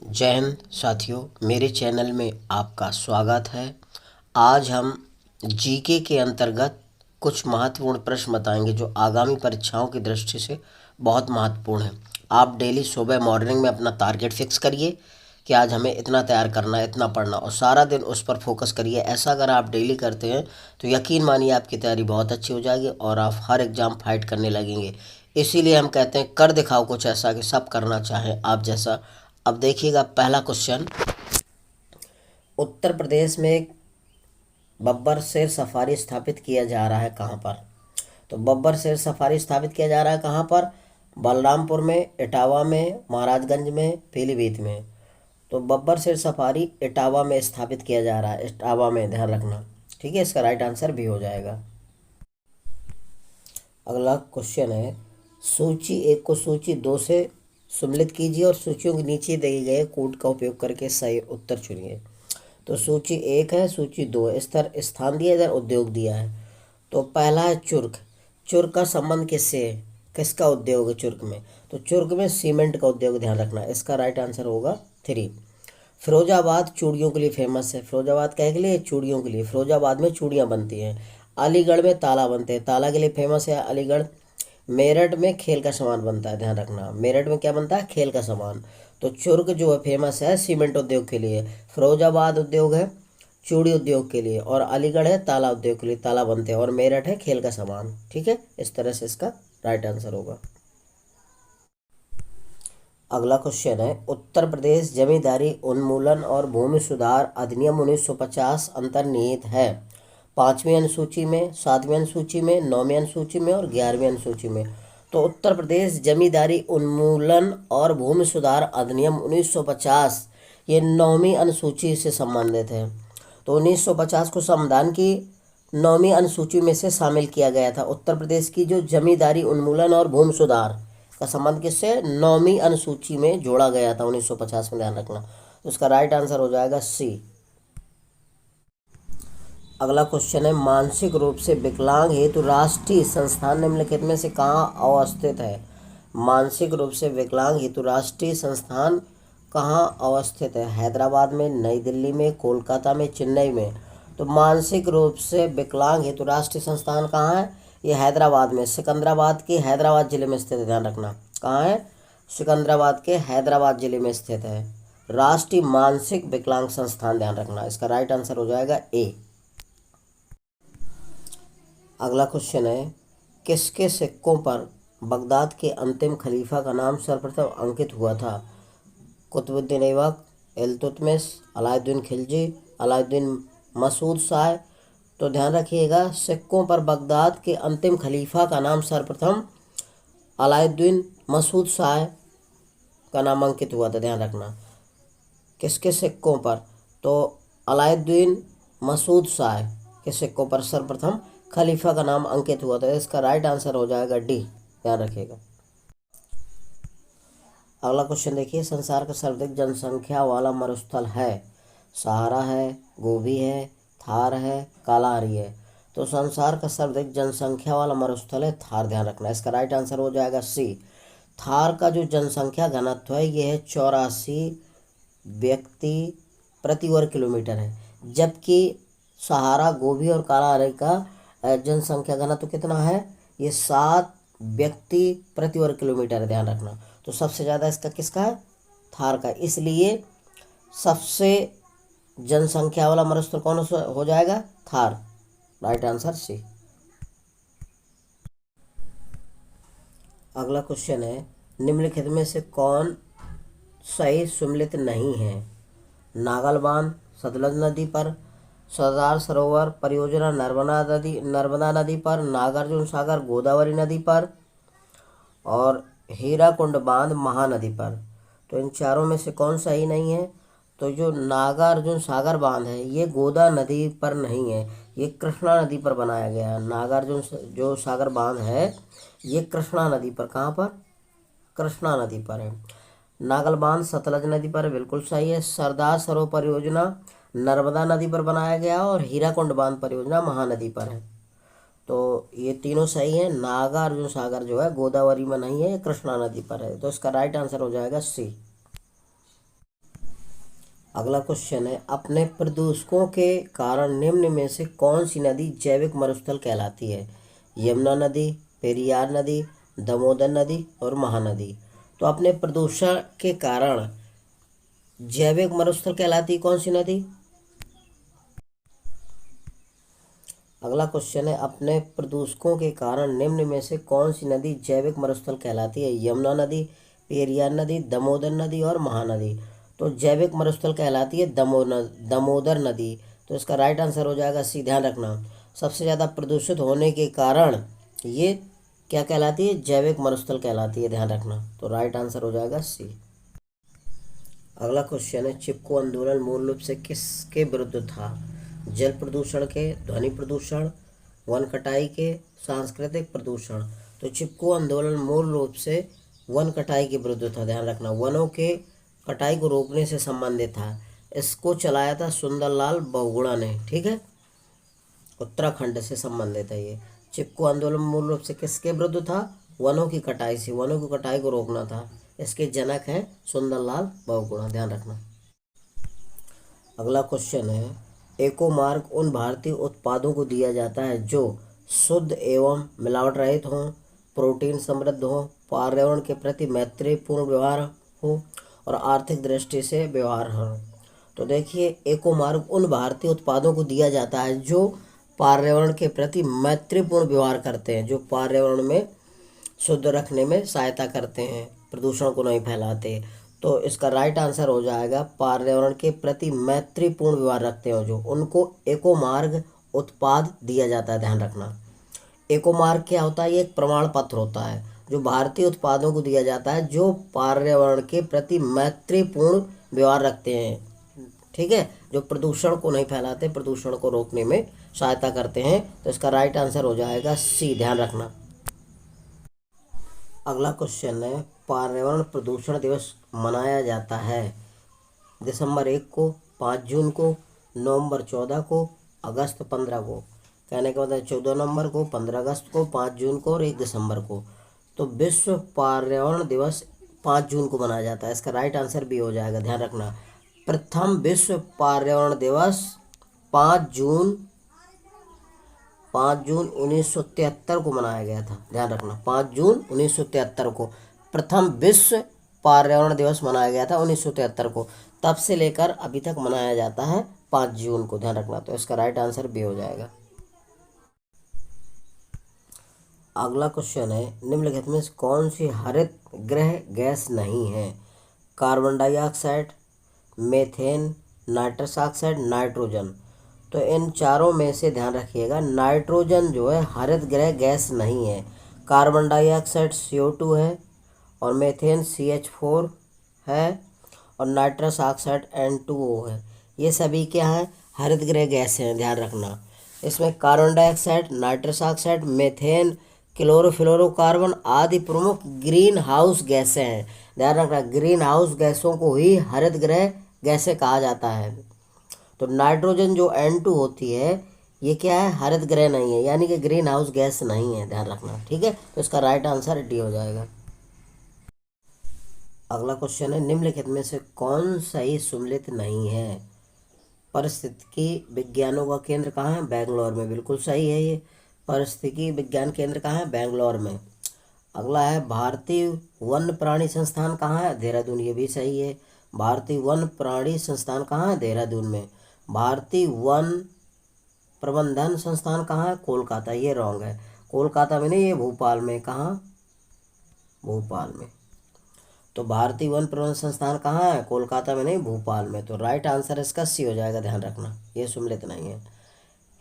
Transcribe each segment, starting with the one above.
जय हिंद साथियों, मेरे चैनल में आपका स्वागत है। आज हम जीके के अंतर्गत कुछ महत्वपूर्ण प्रश्न बताएंगे जो आगामी परीक्षाओं की दृष्टि से बहुत महत्वपूर्ण है। आप डेली सुबह मॉर्निंग में अपना टारगेट फिक्स करिए कि आज हमें इतना तैयार करना है, इतना पढ़ना, और सारा दिन उस पर फोकस करिए। ऐसा अगर आप डेली करते हैं तो यकीन मानिए आपकी तैयारी बहुत अच्छी हो जाएगी और आप हर एग्ज़ाम फाइट करने लगेंगे। इसीलिए हम कहते हैं कर दिखाओ कुछ ऐसा कि सब करना चाहें आप जैसा। अब देखिएगा पहला क्वेश्चन, उत्तर प्रदेश में एक बब्बर शेर सफारी स्थापित किया जा रहा है कहाँ पर? तो बब्बर शेर सफारी स्थापित किया जा रहा है कहाँ पर? बलरामपुर में, इटावा में, महाराजगंज में, पीलीभीत में। तो बब्बर शेर सफारी इटावा में स्थापित किया जा रहा है, इटावा में, ध्यान रखना। ठीक है, इसका राइट आंसर भी हो जाएगा। अगला क्वेश्चन है, सूची एक को सूची दो से सम्मिलित कीजिए और सूचियों के नीचे दिए गए कोड का उपयोग करके सही उत्तर चुनिए। तो सूची एक है, सूची दो है। इस तरह स्थान दिया, इधर उद्योग दिया है। तो पहला है चुर्क। चुर्क का संबंध किससे है? किसका उद्योग है चुर्क में? तो चुर्क में सीमेंट का उद्योग, ध्यान रखना। इसका राइट आंसर होगा 3। फिरोजाबाद चूड़ियों के लिए फेमस है। फिरोजाबाद क्या के लिए? चूड़ियों के लिए। फिरोजाबाद में चूड़ियाँ बनती हैं। अलीगढ़ में ताला बनते हैं, ताला के लिए फेमस है अलीगढ़। मेरठ में खेल का सामान बनता है, ध्यान रखना। मेरठ में क्या बनता है? खेल का सामान। तो चुर्क जो है फेमस है सीमेंट उद्योग के लिए। फिरोजाबाद उद्योग है चूड़ी उद्योग के लिए, और अलीगढ़ है ताला उद्योग के लिए, ताला बनते हैं, और मेरठ है खेल का सामान। ठीक है, इस तरह से इसका राइट आंसर होगा। अगला क्वेश्चन है, उत्तर प्रदेश जमींदारी उन्मूलन और भूमि सुधार अधिनियम 1950 अंतर्निहित है 5वीं अनुसूची में, 7वीं अनुसूची में, 9वीं अनुसूची में और 11वीं अनुसूची में। तो उत्तर प्रदेश जमींदारी उन्मूलन और भूमि सुधार अधिनियम 1950 ये 9वीं अनुसूची से संबंधित है। तो 1950 को संविधान की 9वीं अनुसूची में से शामिल किया गया था। उत्तर प्रदेश की जो जमींदारी उन्मूलन और भूमि सुधार का संबंध किससे? 9वीं अनुसूची में जोड़ा गया था 1950 में, ध्यान रखना। तो उसका राइट आंसर हो जाएगा सी। अगला क्वेश्चन है, मानसिक रूप से विकलांग हेतु राष्ट्रीय संस्थान निम्नलिखित में से कहाँ अवस्थित है? मानसिक रूप से विकलांग हेतु राष्ट्रीय संस्थान कहाँ अवस्थित है? हैदराबाद में, नई दिल्ली में, कोलकाता में, चेन्नई में। तो मानसिक रूप से विकलांग हेतु राष्ट्रीय संस्थान कहाँ है? ये हैदराबाद में, सिकंदराबाद के हैदराबाद जिले में स्थित है, ध्यान रखना। कहाँ है? सिकंदराबाद के हैदराबाद जिले में स्थित है राष्ट्रीय मानसिक विकलांग संस्थान, ध्यान रखना। इसका राइट आंसर हो जाएगा ए। अगला क्वेश्चन है, किसके सिक्कों पर बगदाद के अंतिम खलीफा का नाम सर्वप्रथम अंकित हुआ था? कुतुबुद्दीन ऐबक, इल्तुतमिश, अलाउद्दीन खिलजी, अलाउद्दीन मसूद शाह। तो ध्यान रखिएगा, सिक्कों पर बगदाद के अंतिम खलीफा का नाम सर्वप्रथम अलाउद्दीन मसूद शाह का नाम अंकित हुआ था, ध्यान रखना। किसके सिक्कों पर? तो अलाउद्दीन मसूद शाह के सिक्कों पर सर्वप्रथम खलीफा का नाम अंकित हुआ था। इसका राइट आंसर हो जाएगा डी, ध्यान रखिएगा। अगला क्वेश्चन देखिए, संसार का सर्वाधिक जनसंख्या वाला मरुस्थल है? सहारा है, गोबी है, थार है, कालाहारी है। तो संसार का सर्वाधिक जनसंख्या वाला मरुस्थल है थार, ध्यान रखना। इसका राइट आंसर हो जाएगा सी। थार का जो जनसंख्या घनत्व है ये है 84 व्यक्ति प्रति वर्ग किलोमीटर है, जबकि सहारा, गोबी और कालाहारी का जनसंख्या घनत्व कितना है? ये 7 व्यक्ति प्रति वर्ग किलोमीटर है, ध्यान रखना। तो सबसे ज़्यादा इसका किसका है? थार का। इसलिए सबसे जनसंख्या वाला मरुस्थल कौन हो जाएगा? थार। Right answer C. अगला क्वेश्चन है, निम्नलिखित में से कौन सही सम्मिलित नहीं है? नागल बांध सतलज नदी पर, सरदार सरोवर परियोजना नर्मदा नदी पर, नागार्जुन सागर गोदावरी नदी पर, और हीराकुंड बांध महानदी पर। तो इन चारों में से कौन सही नहीं है? तो जो नागार्जुन सागर बांध है ये गोदा नदी पर नहीं है, ये कृष्णा नदी पर बनाया गया है। नागार्जुन जो सागर बांध है ये कृष्णा नदी पर, कहाँ पर? कृष्णा नदी पर है। नागल बांध सतलज नदी पर, बिल्कुल सही है। सरदार सरोवर परियोजना नर्मदा नदी पर बनाया गया और हीराकुंड बांध परियोजना महानदी पर है। तो ये तीनों सही है। नागार्जुन सागर जो है गोदावरी में नहीं है, ये कृष्णा नदी पर है। तो इसका राइट आंसर हो जाएगा सी। अगला क्वेश्चन है, अपने प्रदूषकों के कारण निम्न में से कौन सी नदी जैविक मरुस्थल कहलाती है? यमुना नदी, पेरियार नदी, दामोदर नदी और महानदी। तो अपने प्रदूषण के कारण जैविक मरुस्थल कहलाती कौन सी नदी? अगला क्वेश्चन है, अपने प्रदूषकों के कारण निम्न में से कौन सी नदी जैविक मरुस्थल कहलाती है? यमुना नदी, पेरियार नदी, दामोदर नदी और महानदी। तो जैविक मरुस्थल कहलाती है दामोदर नदी। तो इसका राइट आंसर हो जाएगा सी। ध्यान रखना, सबसे ज़्यादा प्रदूषित होने के कारण ये क्या कहलाती है? जैविक मरुस्थल कहलाती है। ध्यान रखना, तो राइट आंसर हो जाएगा सी। अगला क्वेश्चन है, चिपको आंदोलन मूल रूप से किसके विरुद्ध था? जल प्रदूषण के, ध्वनि प्रदूषण, वन कटाई के, सांस्कृतिक प्रदूषण। तो चिपको आंदोलन मूल रूप से वन कटाई के विरुद्ध था। ध्यान रखना, वनों के कटाई को रोकने से संबंधित था। इसको चलाया था सुंदरलाल बहुगुणा ने। ठीक है, उत्तराखंड से संबंधित है ये। चिपको आंदोलन मूल रूप से किसके विरुद्ध था? वनों की कटाई से, वनों की कटाई को रोकना था। इसके जनक हैं सुंदरलाल बहुगुणा। ध्यान रखना। अगला क्वेश्चन है, एको मार्क उन भारतीय उत्पादों को दिया जाता है जो शुद्ध एवं मिलावट रहित हों, प्रोटीन समृद्ध हों, पर्यावरण के प्रति मैत्रीपूर्ण व्यवहार हो और आर्थिक दृष्टि से व्यवहार हो। तो देखिए, एको मार्क उन भारतीय उत्पादों को दिया जाता है जो पर्यावरण के प्रति मैत्रीपूर्ण व्यवहार करते हैं, जो पर्यावरण में शुद्ध रखने में सहायता करते हैं, प्रदूषण को नहीं फैलाते। तो इसका राइट आंसर हो जाएगा पर्यावरण के प्रति मैत्रीपूर्ण व्यवहार रखते हो जो, उनको एको मार्ग उत्पाद दिया जाता है। ध्यान रखना, एको मार्ग क्या होता है? ये एक प्रमाण पत्र होता है जो भारतीय उत्पादों को दिया जाता है जो पर्यावरण के प्रति मैत्रीपूर्ण व्यवहार रखते हैं। ठीक है, जो प्रदूषण को नहीं फैलाते, प्रदूषण को रोकने में सहायता करते हैं। तो इसका राइट आंसर हो जाएगा सी। ध्यान रखना। अगला क्वेश्चन है, पर्यावरण प्रदूषण दिवस मनाया जाता है दिसंबर 1 को, 5 जून को, नवंबर 14 को, अगस्त 15 को। कहने का मतलब 14 नवंबर को, 15 अगस्त को, 5 जून को और 1 दिसंबर को। तो विश्व पर्यावरण दिवस 5 जून को मनाया जाता है। इसका राइट आंसर भी हो जाएगा। ध्यान रखना, प्रथम विश्व पर्यावरण दिवस 5 जून 1973 को मनाया गया था। ध्यान रखना, 5 जून 1973 को प्रथम विश्व पर्यावरण दिवस मनाया गया था 1973 को। तब से लेकर अभी तक मनाया जाता है 5 जून को। ध्यान रखना, तो इसका राइट आंसर भी हो जाएगा। अगला क्वेश्चन है, निम्नलिखित में से कौन सी हरित गृह गैस नहीं है? Carbon dioxide, methane, nitrous oxide, nitrogen. तो इन चारों में से ध्यान रखिएगा, नाइट्रोजन जो है हरित गृह गैस नहीं है। कार्बन डाइऑक्साइड CO2 है और मीथेन CH4 है और नाइट्रस ऑक्साइड N2O है। ये सभी क्या है? हरित गृह गैस हैं। ध्यान रखना, इसमें carbon dioxide, nitrous oxide, methane, chlorofluorocarbon आदि प्रमुख ग्रीन हाउस गैसें हैं। ध्यान रखना, ग्रीन हाउस गैसों को ही हरित गृह गैसें कहा जाता है। तो नाइट्रोजन जो N2 होती है, ये क्या है? हरित गृह नहीं है, यानी कि ग्रीन हाउस गैस नहीं है। ध्यान रखना, ठीक है। तो इसका राइट आंसर डी हो जाएगा। अगला क्वेश्चन है, निम्नलिखित में से कौन सही सुमेलित नहीं है? परिस्थितिकी विज्ञानों का केंद्र कहाँ है? बेंगलोर में। बिल्कुल सही है ये। परिस्थितिकी विज्ञान केंद्र कहाँ है? बेंगलोर में। अगला है, भारतीय वन्य प्राणी संस्थान कहाँ है? देहरादून। ये भी सही है। भारतीय वन प्राणी संस्थान कहाँ है? देहरादून में। भारतीय वन प्रबंधन संस्थान कहाँ है? कोलकाता। ये रॉन्ग है, कोलकाता में नहीं, ये भोपाल में। कहाँ? भोपाल में। तो भारतीय वन प्रबंधन संस्थान कहाँ है? कोलकाता में नहीं, भोपाल में। तो राइट आंसर इसका सी हो जाएगा। ध्यान रखना, ये सुमेलित नहीं है।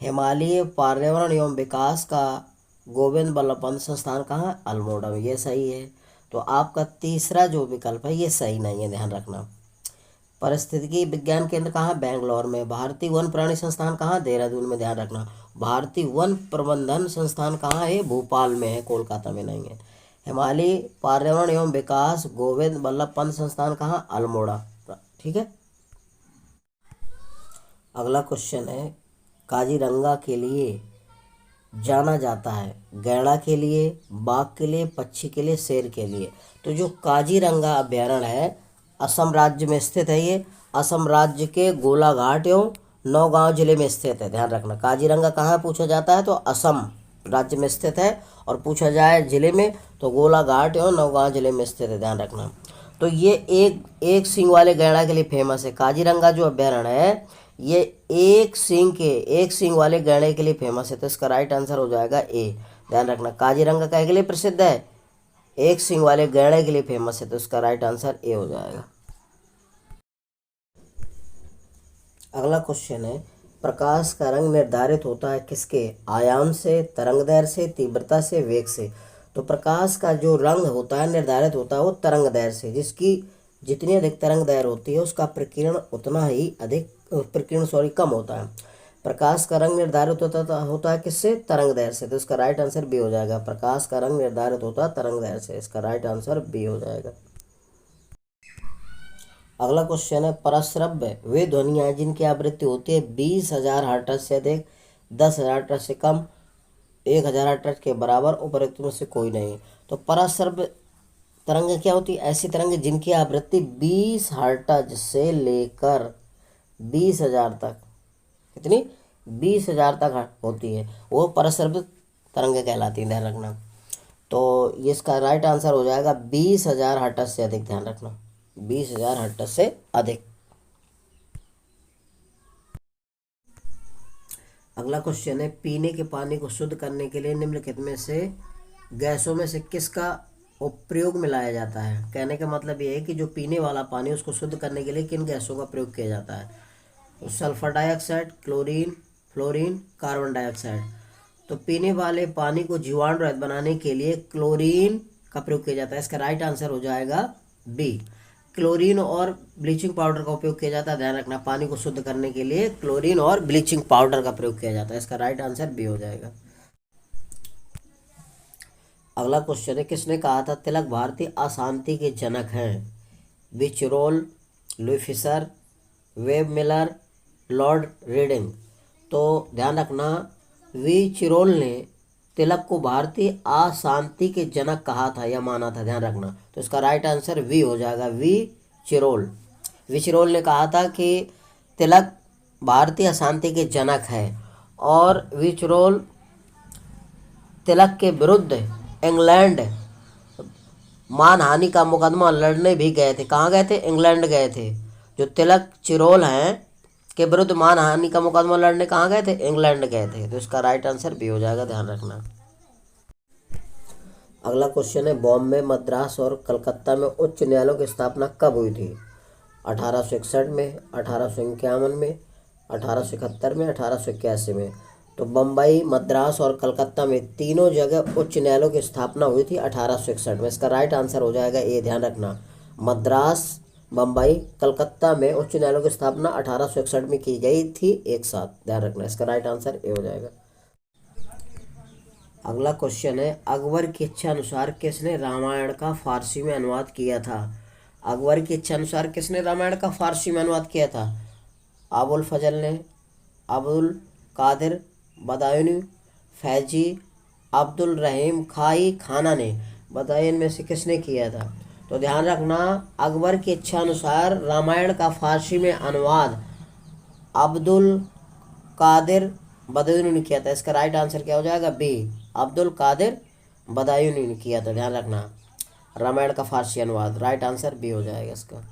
हिमालय पर्यावरण एवं विकास का गोविंद बल्लभ पंत संस्थान कहाँ है? अल्मोड़ा में। ये सही है। तो आपका तीसरा जो विकल्प है ये सही नहीं है। ध्यान रखना, परिस्थितिकी विज्ञान केंद्र कहाँ? बेंगलोर में। भारतीय वन प्राणी संस्थान कहाँ? देहरादून में। ध्यान रखना, भारतीय वन प्रबंधन संस्थान कहाँ है? भोपाल में है, कोलकाता में नहीं है। हिमालय पर्यावरण एवं विकास गोविंद बल्लभ पंत संस्थान कहाँ? अल्मोड़ा। ठीक है। अगला क्वेश्चन है, काजीरंगा के लिए जाना जाता है गैंडा के लिए, बाघ के लिए, पक्षी के लिए, शेर के लिए। तो जो काजीरंगा अभ्यारण्य है असम राज्य में स्थित है ये, असम राज्य के गोलाघाट एवं नौगांव जिले में स्थित है। ध्यान रखना, काजीरंगा कहाँ पूछा जाता है तो असम राज्य में स्थित है, और पूछा जाए जिले में तो गोलाघाट एवं नौगांव जिले में स्थित है। ध्यान रखना। तो ये एक सींग वाले गैंडा के लिए फेमस है। काजीरंगा जो अभ्यारण्य है ये एक सींग वाले गैंडे के लिए फेमस है, तो इसका राइट आंसर हो जाएगा ए। ध्यान रखना, काजीरंगा काहे के लिए प्रसिद्ध है, एक सींग वाले गैंडे के लिए फेमस है, तो इसका राइट आंसर ए हो जाएगा। अगला क्वेश्चन है, प्रकाश का रंग निर्धारित होता है किसके आयाम से, तरंगदैर्घ्य से, तीव्रता से, वेग से। तो प्रकाश का जो रंग होता है निर्धारित होता है वो तरंगदैर्घ्य से, जिसकी जितनी अधिक तरंगदैर्घ्य होती है उसका प्रकीर्ण उतना ही अधिक कम होता है। प्रकाश का रंग निर्धारित होता है किससे, तरंगदैर्घ्य से, तो इसका राइट आंसर बी हो जाएगा। प्रकाश का रंग निर्धारित होता है तरंगदैर्घ्य से, इसका राइट आंसर बी हो जाएगा। अगला क्वेश्चन है, परश्रव्य वे ध्वनियाँ हैं जिनकी आवृत्ति होती है 20,000 हर्ट्ज से अधिक, 10,000 हर्ट्ज से कम, 1,000 हर्ट्ज के बराबर, उपरोक्त में से कोई नहीं। तो परश्रव्य तरंग क्या होती है, ऐसी तरंग जिनकी आवृत्ति 20 हर्ट्ज से लेकर 20,000 तक, कितनी 20,000 तक होती है, वो परश्रव्य तरंग कहलाती है। ध्यान रखना, तो ये इसका राइट आंसर हो जाएगा 20,000 हर्ट्ज से अधिक। ध्यान रखना, 20,000 हर्ट्ज से अधिक। अगला क्वेश्चन है, पीने के पानी को शुद्ध करने के लिए निम्नलिखित में से गैसों में से किसका प्रयोग में लाया जाता है। कहने का मतलब ये है कि जो पीने वाला पानी उसको शुद्ध करने के लिए किन गैसों का प्रयोग किया जाता है। तो sulphur dioxide, chlorine, fluorine, carbon dioxide. तो पीने वाले पानी को जीवाणु रहित बनाने के लिए क्लोरीन का प्रयोग किया जाता है, इसका राइट आंसर हो जाएगा बी। क्लोरीन और ब्लीचिंग पाउडर का उपयोग किया जाता है। ध्यान रखना, पानी को शुद्ध करने के लिए क्लोरीन और ब्लीचिंग पाउडर का प्रयोग किया जाता है, इसका राइट आंसर बी हो जाएगा। अगला क्वेश्चन है, किसने कहा था तिलक भारतीय अशांति के जनक हैं। विचरोल, Louis Fischer, Webb Miller, Lord Reading. तो ध्यान रखना, विचरोल ने तिलक को भारतीय अशांति के जनक कहा था या माना था। ध्यान रखना, तो इसका राइट आंसर वी हो जाएगा, विचरोल। विचरोल ने कहा था कि तिलक भारतीय अशांति के जनक है, और विचरोल तिलक के विरुद्ध इंग्लैंड मानहानि का मुकदमा लड़ने भी गए थे। कहाँ गए थे, इंग्लैंड गए थे। जो तिलक चिरोल हैं के विरुद्ध मानहानि का मुकदमा लड़ने कहाँ गए थे, इंग्लैंड गए थे, तो इसका राइट आंसर बी हो जाएगा। ध्यान रखना। अगला क्वेश्चन है, बॉम्बे, मद्रास और कलकत्ता में उच्च न्यायालयों की स्थापना कब हुई थी। 1861 में, 1851 में, 1871 में, 1881 में। तो बम्बई, मद्रास और कलकत्ता में तीनों जगह उच्च न्यायालयों की स्थापना हुई थी 1861 में, इसका राइट आंसर हो जाएगा ए। ध्यान रखना, मद्रास, बम्बई, कलकत्ता में उच्च न्यायालयों की स्थापना 1861 में की गई थी एक साथ। ध्यान रखना, इसका राइट आंसर ए हो जाएगा। अगला क्वेश्चन है, अकबर की इच्छा अनुसार किसने रामायण का फारसी में अनुवाद किया था। अकबर की इच्छा अनुसार किसने रामायण का फारसी में अनुवाद किया था। अबुल फजल ने, अब्दुल कादिर बदायूनी, फैजी, अब्दुल रहीम खाई खाना ने। बताइए इनमें से किसने किया था। तो ध्यान रखना, अकबर की इच्छा अनुसार रामायण का फारसी में अनुवाद अब्दुल कादिर बदायूनी ने किया था, इसका राइट आंसर क्या हो जाएगा, बी। अब्दुल कादिर बदायूनी ने किया था। ध्यान रखना, रामायण का फारसी अनुवाद, राइट आंसर बी हो जाएगा इसका।